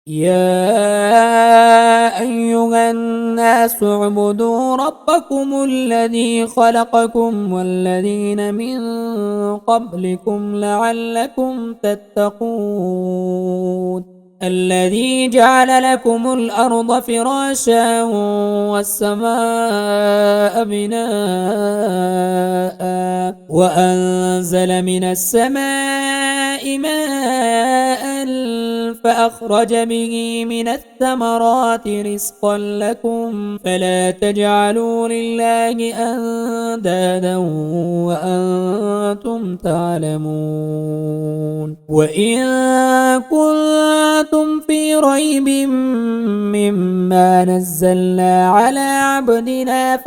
يا أيها الناس اعبدوا ربكم الذي خلقكم والذين من قبلكم لعلكم تتقون الذي جعل لكم الأرض فراشا والسماء بناء وأنزل من السماء ماء فأخرج به من الثمرات رزقا لكم فلا تجعلوا لله أندادا وأنتم تعلمون وإن كنتم في ريب مما نزلنا على عبدنا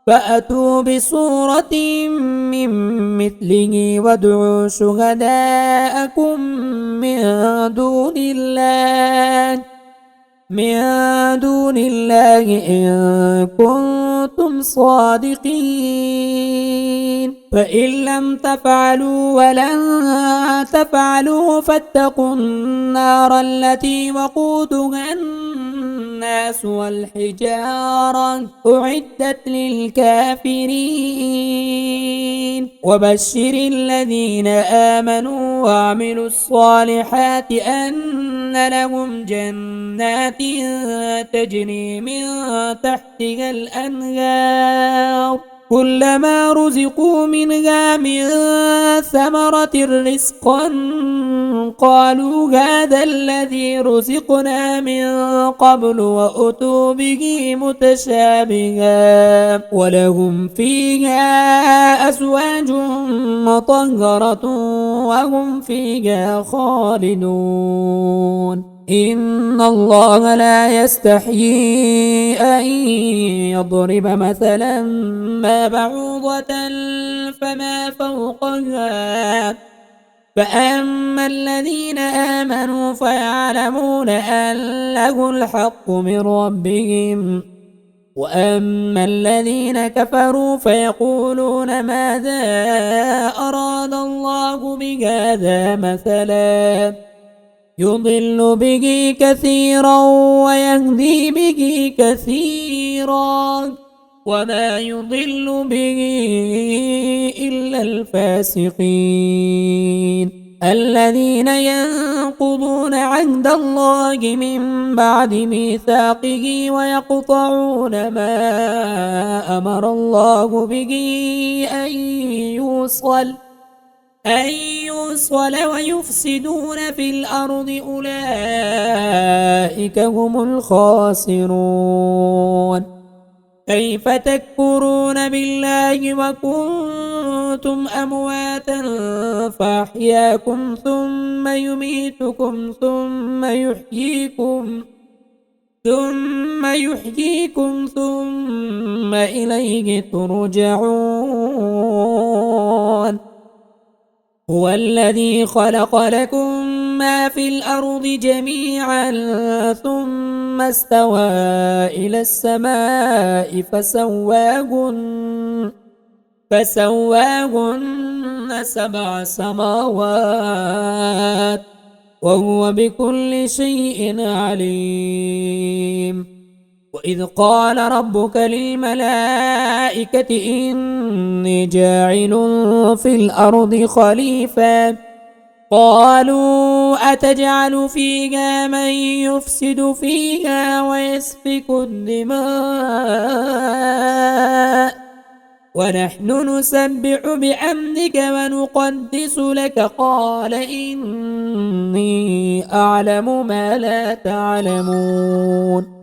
فأتوا بسورة من مثله وادعوا شهداءكم من دون الله إن كنتم صادقين فإن لم تفعلوا ولن تفعلوا فاتقوا النار التي وقودها الناس والحجارة أعدت للكافرين وبشر الذين آمنوا وعملوا الصالحات أن لهم جنات تجري من تحتها الأنهار كلما رزقوا منها من ثمرة رزقا قالوا هذا الذي رزقنا من قبل وأتوا به متشابها ولهم فيها أزواج مطهرة وهم فيها خالدون إن الله لا يستحيي أن يضرب مثلا ما بعوضة فما فوقها فأما الذين آمنوا فيعلمون أنه الحق من ربهم وأما الذين كفروا فيقولون ماذا أراد الله بهذا مثلا يضل به كثيرا ويهدي به كثيرا وما يضل به إلا الفاسقين الذين ينقضون عهد الله من بعد ميثاقه ويقطعون ما أمر الله به أن يوصل ويفسدون في الأرض أولئك هم الخاسرون كيف تكفرون بالله وكنتم أمواتا فأحياكم ثم يميتكم ثم إليه ترجعون هو الذي خلق لكم ما في الأرض جميعا ثم استوى إلى السماء فسواهن 7 سماوات وهو بكل شيء عليم وإذ قال ربك للملائكة إني جاعل في الأرض خليفة قالوا أتجعل فيها من يفسد فيها ويسفك الدماء ونحن نسبح بحمدك ونقدس لك قال إني أعلم ما لا تعلمون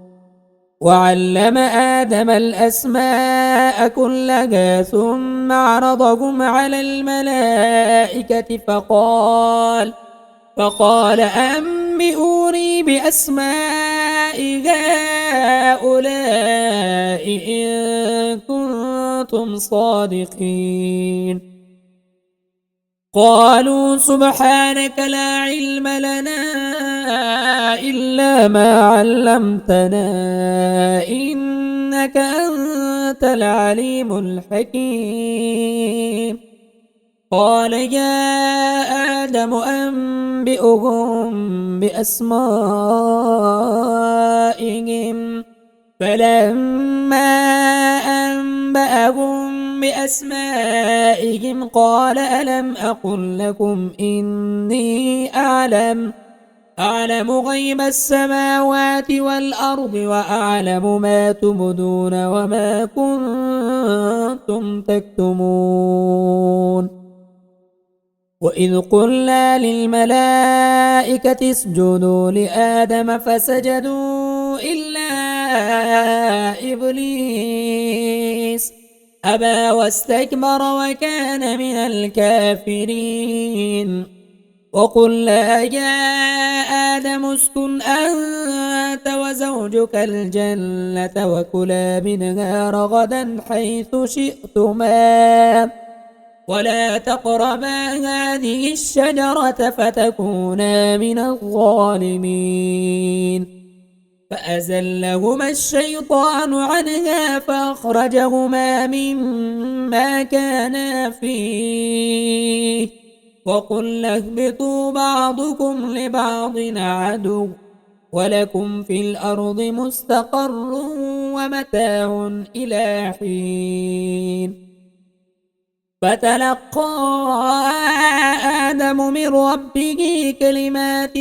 وعلم آدم الأسماء كلها ثم عرضهم على الملائكة فقال أنبئوني بأسماء هؤلاء إن كنتم صادقين قالوا سبحانك لا علم لنا إلا ما علمتنا إنك أنت العليم الحكيم قال يا آدم أنبئهم بأسمائهم فلما أنبأهم بأسمائهم قال ألم أقل لكم إني أعلم غيب السماوات والأرض وأعلم ما تبدون وما كنتم تكتمون وإذ قلنا للملائكة اسجدوا لآدم فسجدوا إلا إبليس أبى واستكبر وكان من الكافرين وقلنا يا آدم اسكن أنت وزوجك الجنة وكلا منها رغدا حيث شئتما ولا تقربا هذه الشجرة فتكونا من الظالمين فأزلهما الشيطان عنها فأخرجهما مما كانا فيه وقلنا اهبطوا بعضكم لبعض عدو ولكم في الأرض مستقر ومتاع إلى حين فتلقى آدم من ربه كلمات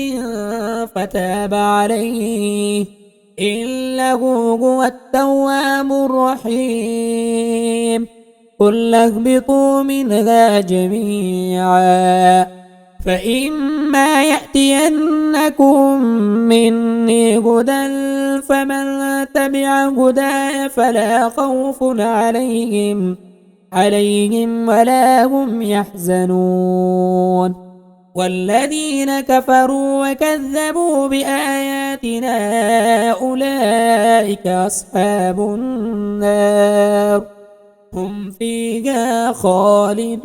فتاب عليه إنه هو التواب الرحيم قل اهبطوا منها جميعا فإما يأتينكم مني هدى فمن تبع هداي فلا خوف عليهم ولا هم يحزنون والذين كفروا وكذبوا بآياتنا أولئك أصحاب النار هم فيها خالدون.